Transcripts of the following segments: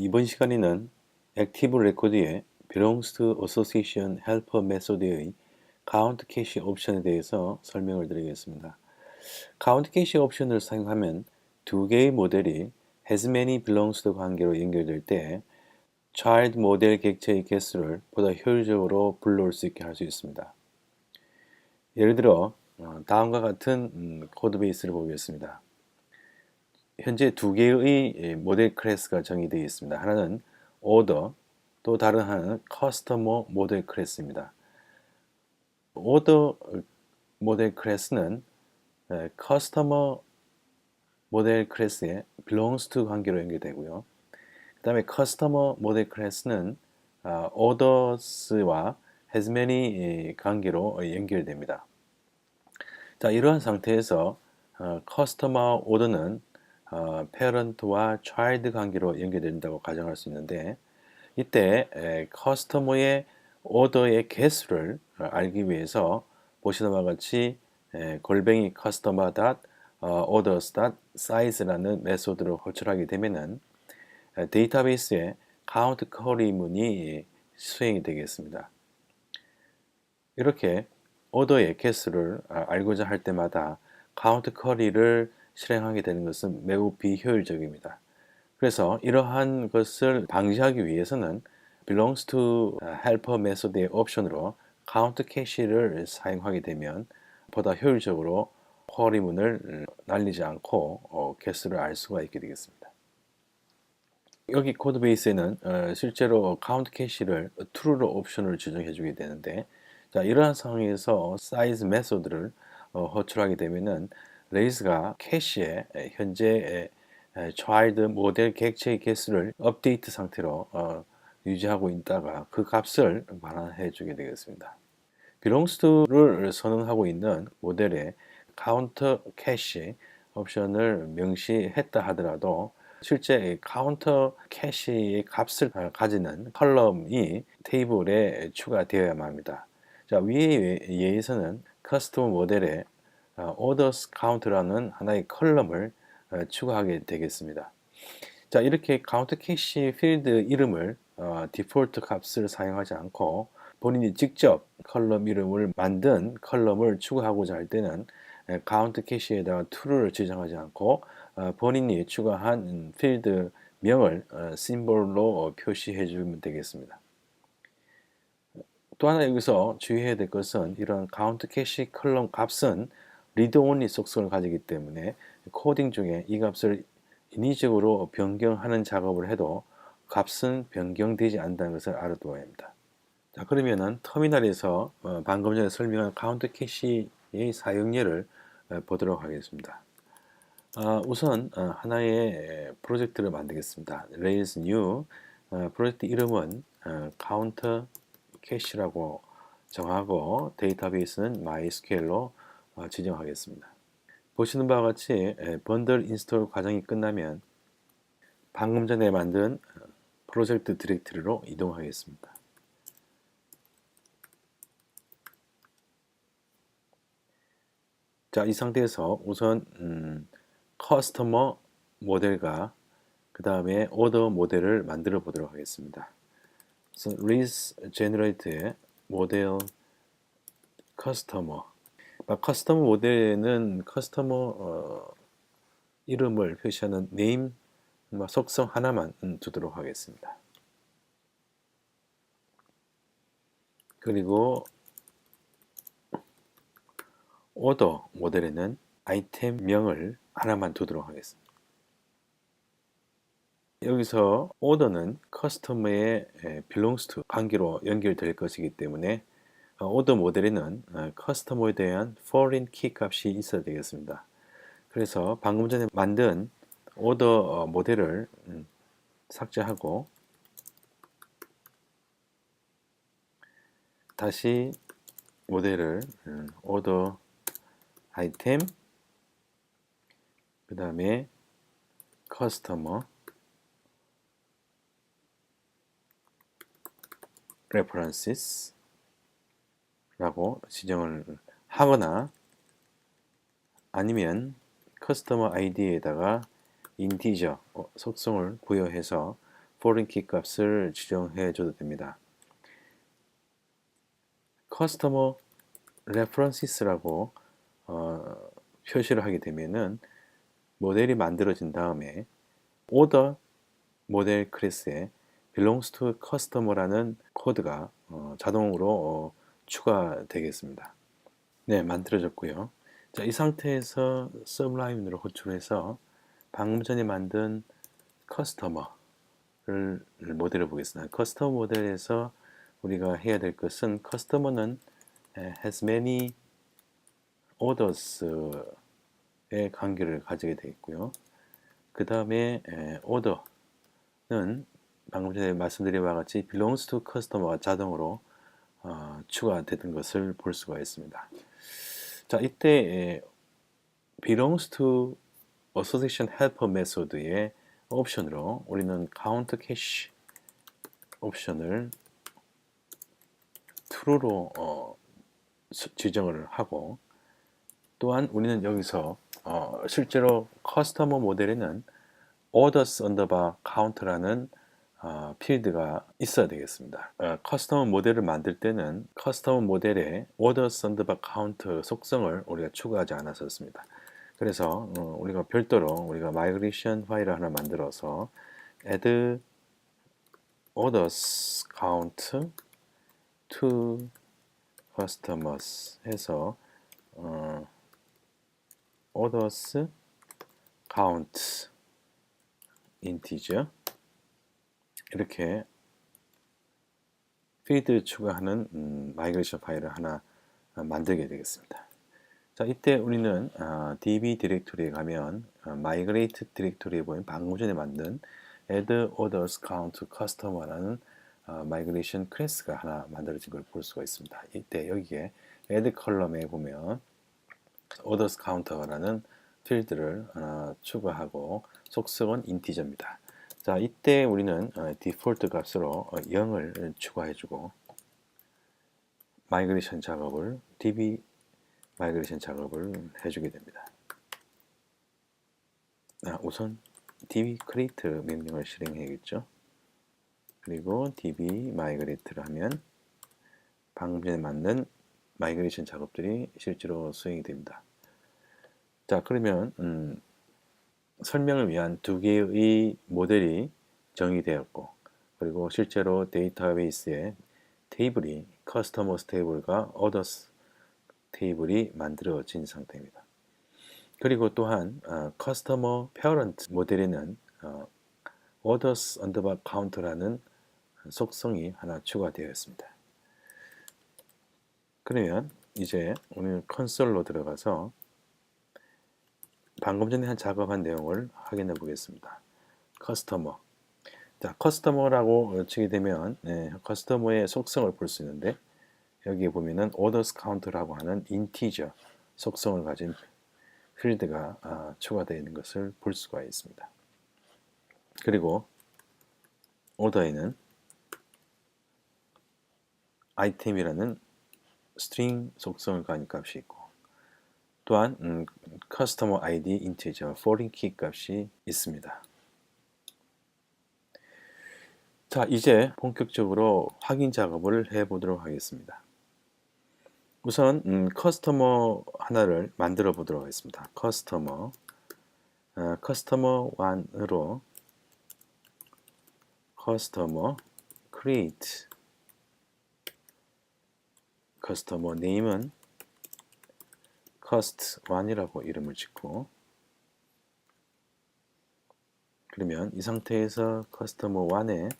이번 시간에는 액티브 레코드의 belongs to association helper method의 count cache 옵션에 대해서 설명을 드리겠습니다. count cache 옵션을 사용하면 두 개의 모델이 has many belongs to 관계로 연결될 때 child 모델 객체의 개수를 보다 효율적으로 불러올 수 있게 할 수 있습니다. 예를 들어 다음과 같은 코드 베이스를 보겠습니다. 현재 두 개의 모델 클래스가 정의되어 있습니다. 하나는 order, 또 다른 하나는 customer 모델 클래스입니다. order 모델 클래스는 customer 모델 클래스에 belongs to 관계로 연결되고요. 그 다음에 customer 모델 클래스는 orders와 has many 관계로 연결됩니다. 자, 이러한 상태에서 customer order는 parent와 child 관계로 연결된다고 가정할 수 있는데, 이때 커스터머의 오더의 개수를 알기 위해서 보시는 바와 같이 골뱅이 customer.orders.size라는 메소드를 호출하게 되면은 데이터베이스에 count 쿼리 문이 수행이 되겠습니다. 이렇게 오더의 개수를 알고자 할 때마다 count 쿼리를 실행하게 되는 것은 매우 비효율적입니다. 그래서 이러한 것을 방지하기 위해서는 belongs to helper method의 옵션으로 count cache를 사용하게 되면 보다 효율적으로 쿼리문을 날리지 않고 개수를 알 수가 있게 되겠습니다. 여기 코드 베이스에는 실제로 count cache를 true로 옵션을 지정해 주게 되는데, 자, 이러한 상황에서 size 메소드를 호출하게 되면은 레이스가 캐시에 현재 child 모델 객체의 개수를 업데이트 상태로 유지하고 있다가 그 값을 반환해 주게 되겠습니다. belongs to를 선언하고 있는 모델에 counter cache 옵션을 명시했다 하더라도 실제 counter cache의 값을 가지는 컬럼이 테이블에 추가되어야만 합니다. 자, 위의 예에서는 커스텀 모델에 orders count라는 하나의 컬럼을 추가하게 되겠습니다. 자, 이렇게 count cache 필드 이름을 디폴트 값을 사용하지 않고 본인이 직접 컬럼 이름을 만든 컬럼을 추가하고자 할 때는 count cache에다가 true를 지정하지 않고 본인이 추가한 필드 명을 심볼로 표시해 주면 되겠습니다. 또 하나 여기서 주의해야 될 것은 이런 count cache 컬럼 값은 read only 속성을 가지기 때문에 코딩 중에 이 값을 인위적으로 변경하는 작업을 해도 값은 변경되지 않는다는 것을 알아두어야 합니다. 자, 그러면은 터미널에서 방금 전에 설명한 count cache의 사용례를 보도록 하겠습니다. 우선 하나의 프로젝트를 만들겠습니다. Rails New 프로젝트 이름은 count cache라고 정하고 데이터베이스는 MySQL로 지정하겠습니다. 보시는 바와 같이 번들 인스톨 과정이 끝나면 방금 전에 만든 프로젝트 디렉토리로 이동하겠습니다. 자, 이 상태에서 우선 커스터머 모델과 그 다음에 오더 모델을 만들어 보도록 하겠습니다. 그래서 Ris Generate의 모델 커스터머 모델에는 커스터머 이름을 표시하는 name 속성 하나만 두도록 하겠습니다. 그리고 오더 모델에는 아이템명을 하나만 두도록 하겠습니다. 여기서 오더는 커스터머의 belongs to 관계로 연결될 것이기 때문에 오더 모델에는 커스터머에 대한 foreign key 값이 있어야 되겠습니다. 그래서 방금 전에 만든 오더 모델을 삭제하고 다시 모델을 오더 아이템 그 다음에 customer references 라고 지정을 하거나 아니면 customer id에다가 integer 속성을 부여해서 foreign key 값을 지정해 줘도 됩니다. customer references라고 표시를 하게 되면은 모델이 만들어진 다음에 order 모델 클래스에 belongs to customer라는 코드가 자동으로 추가되겠습니다. 네, 만들어졌고요. 자, 이 상태에서 서블라임으로 호출해서 방금 전에 만든 커스터머를 모델을 보겠습니다. 커스터머 모델에서 우리가 해야 될 것은 커스터머는 has many orders의 관계를 가지게 되겠고요. 그 다음에 order는 방금 전에 말씀드린 바와 같이 belongs to customer가 자동으로 추가되는 것을 볼 수가 있습니다. 자, 이때 belongs to association helper method의 옵션으로 우리는 count cache 옵션을 true로 지정을 하고 또한 우리는 여기서 실제로 커스터머 모델에는 orders underbar count라는 필드가 있어야 되겠습니다. 커스터머 모델을 만들 때는 커스터머 모델에 orders underbar count 속성을 우리가 추가하지 않았었습니다. 그래서 우리가 별도로 우리가 migration 파일을 하나 만들어서 add orders count to customers 해서 orders count integer 이렇게 필드 추가하는 마이그레이션 파일을 하나 만들게 되겠습니다. 자, 이때 우리는 db 디렉토리에 가면 migrate 디렉토리에 보면 방금 전에 만든 add orders count customer라는 마이그레이션 클래스가 하나 만들어진 걸 볼 수가 있습니다. 이때 여기에 add 컬럼에 보면 orders counter라는 필드를 하나 추가하고 속성은 인티저입니다. 자, 이때 우리는 디폴트 값으로 0을 추가해주고 마이그레이션 작업을 db 마이그레이션 작업을 해주게 됩니다. 우선 db create 명령을 실행해야겠죠. 그리고 db migrate를 하면 방금 전에 만든 마이그레이션 작업들이 실제로 수행이 됩니다. 자, 그러면 설명을 위한 두 개의 모델이 정의되었고 그리고 실제로 데이터베이스에 테이블이 커스터머스 테이블과 others 테이블이 만들어진 상태입니다. 그리고 또한 커스터머 페어런트 모델에는 orders underbar count라는 속성이 하나 추가되어 있습니다. 그러면 이제 오늘 컨솔로 들어가서 방금 전에 작업한 내용을 확인해 보겠습니다. 커스터머. 자, 커스터머라고 치게 되면 커스터머의 속성을 볼 수 있는데 여기에 보면은 orders count라고 하는 인티저 속성을 가진 필드가 추가되어 있는 것을 볼 수가 있습니다. 그리고 order에는 item이라는 string 속성을 가진 값이 있고 또한 customer ID integer foreign key 값이 있습니다. 자, 이제 본격적으로 확인 작업을 해 보도록 하겠습니다. 우선 커스터머 하나를 만들어 보도록 하겠습니다. 커스터머 1으로 커스터머 create 커스터머 네임은 cost1이라고 이름을 짓고 그러면 이 상태에서 커스터머 1의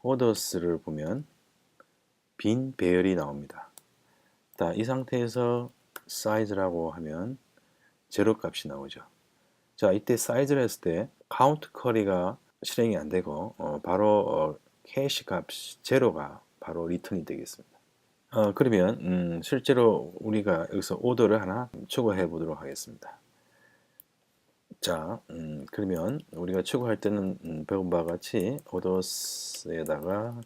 orders를 보면 빈 배열이 나옵니다. 자, 이 상태에서 size라고 하면 제로 값이 나오죠. 자, 이때 size를 했을 때 count 쿼리가 실행이 안 되고 바로 캐시 값 제로가 바로 리턴이 되겠습니다. 그러면 실제로 우리가 여기서 오더를 하나 추가해 보도록 하겠습니다. 자, 그러면 우리가 추구할 때는 배운 바와 같이 orders에다가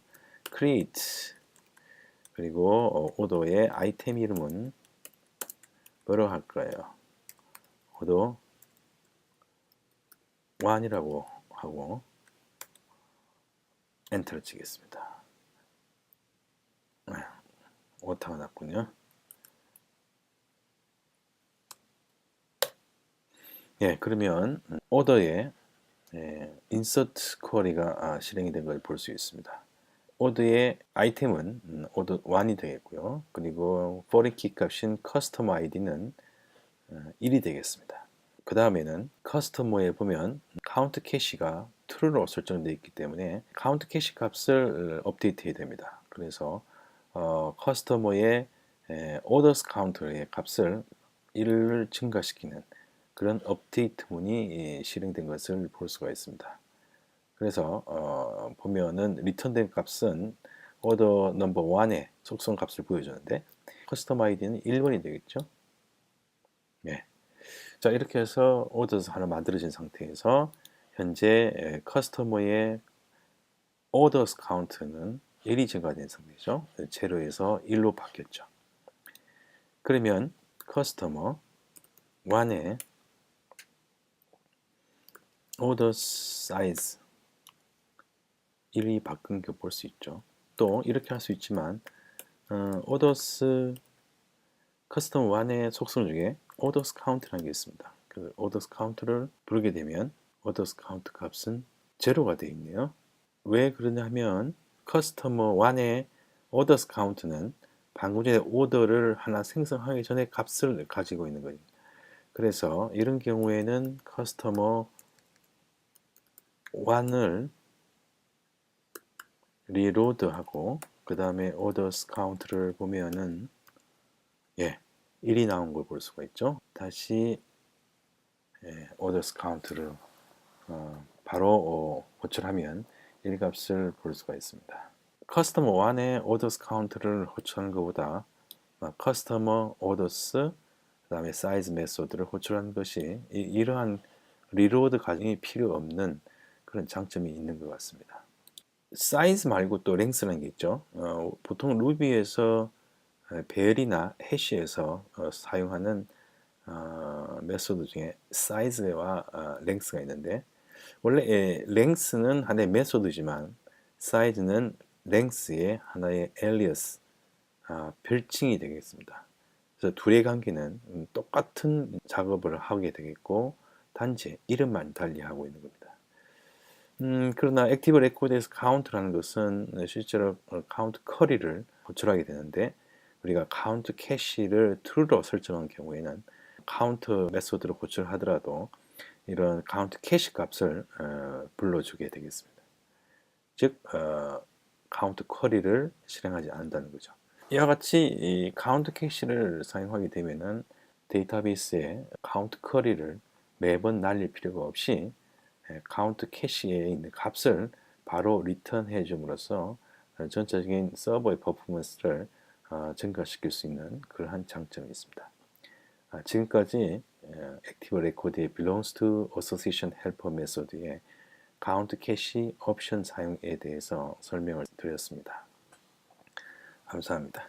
create 그리고 order의 아이템 이름은 뭐라고 할 거예요? order 1이라고 하고 엔터를 치겠습니다. 오타가 났군요. 예, 그러면 order에 insert 쿼리가 실행이 된 걸 볼 수 있습니다. order의 아이템은 order 1이 되겠고요. 그리고 foreign key 값인 customer id는 1이 되겠습니다. 그 다음에는 커스터머에 보면 카운트 캐시가 true로 설정되어 있기 때문에 카운트 캐시 값을 업데이트 해야 됩니다. 그래서 커스터머의 orders counter의 값을 1을 증가시키는 그런 업데이트 문이 실행된 것을 볼 수가 있습니다. 그래서 보면은 리턴된 값은 order number 1의 속성 값을 보여주는데 커스터머 아이디는 1번이 되겠죠. 네. 자, 이렇게 해서 orders 하나 만들어진 상태에서 현재 커스터머의 orders count는 1이 증가된 상태죠. 제로에서 1로 바뀌었죠. 그러면 커스터머 1의 order size 1이 바뀐 거 볼 수 있죠. 또 이렇게 할 수 있지만 orders 커스텀 1의 속성 중에 orders count라는 게 있습니다. 그 orders count를 부르게 되면 orders count 값은 제로가 되어 있네요. 왜 그러냐 하면 커스터머 1의 orders count는 방금 전에 오더를 하나 생성하기 전에 값을 가지고 있는 거예요. 그래서 이런 경우에는 커스터머 1을 리로드하고 그 다음에 orders count를 보면은 1이 나온 걸 볼 수가 있죠. 다시 orders count를 바로 호출하면 1 값을 볼 수가 있습니다. 커스터머 1의 orders count를 호출하는 것보다 커스터머 orders 그 다음에 size 메소드를 호출하는 것이 이러한 리로드 과정이 필요 없는 그런 장점이 있는 것 같습니다. 사이즈 말고 또 랭스라는 게 있죠. 보통 루비에서 배열이나 해시에서 사용하는 메소드 중에 사이즈와 랭스가 있는데 원래 랭스는 하나의 메소드지만 사이즈는 랭스의 하나의 엘리어스 별칭이 되겠습니다. 그래서 둘의 관계는 똑같은 작업을 하게 되겠고 단지 이름만 달리하고 있는 겁니다. 그러나 액티브 레코드에서 카운트라는 것은 실제로 카운트 커리를 호출하게 되는데 우리가 카운트 캐시를 true로 설정한 경우에는 카운트 메소드를 호출하더라도 이런 카운트 캐시 값을 불러주게 되겠습니다. 즉 카운트 쿼리를 실행하지 않는다는 거죠. 이와 같이 이 카운트 캐시를 사용하게 되면은 데이터베이스에 카운트 쿼리를 매번 날릴 필요가 없이 카운트 캐시에 있는 값을 바로 리턴해 줌으로써 전체적인 서버의 퍼포먼스를 증가시킬 수 있는 그러한 장점이 있습니다. 지금까지 액티브 레코드의 belongs to association helper 메소드의 카운트 캐시 옵션 사용에 대해서 설명을 드렸습니다. 감사합니다.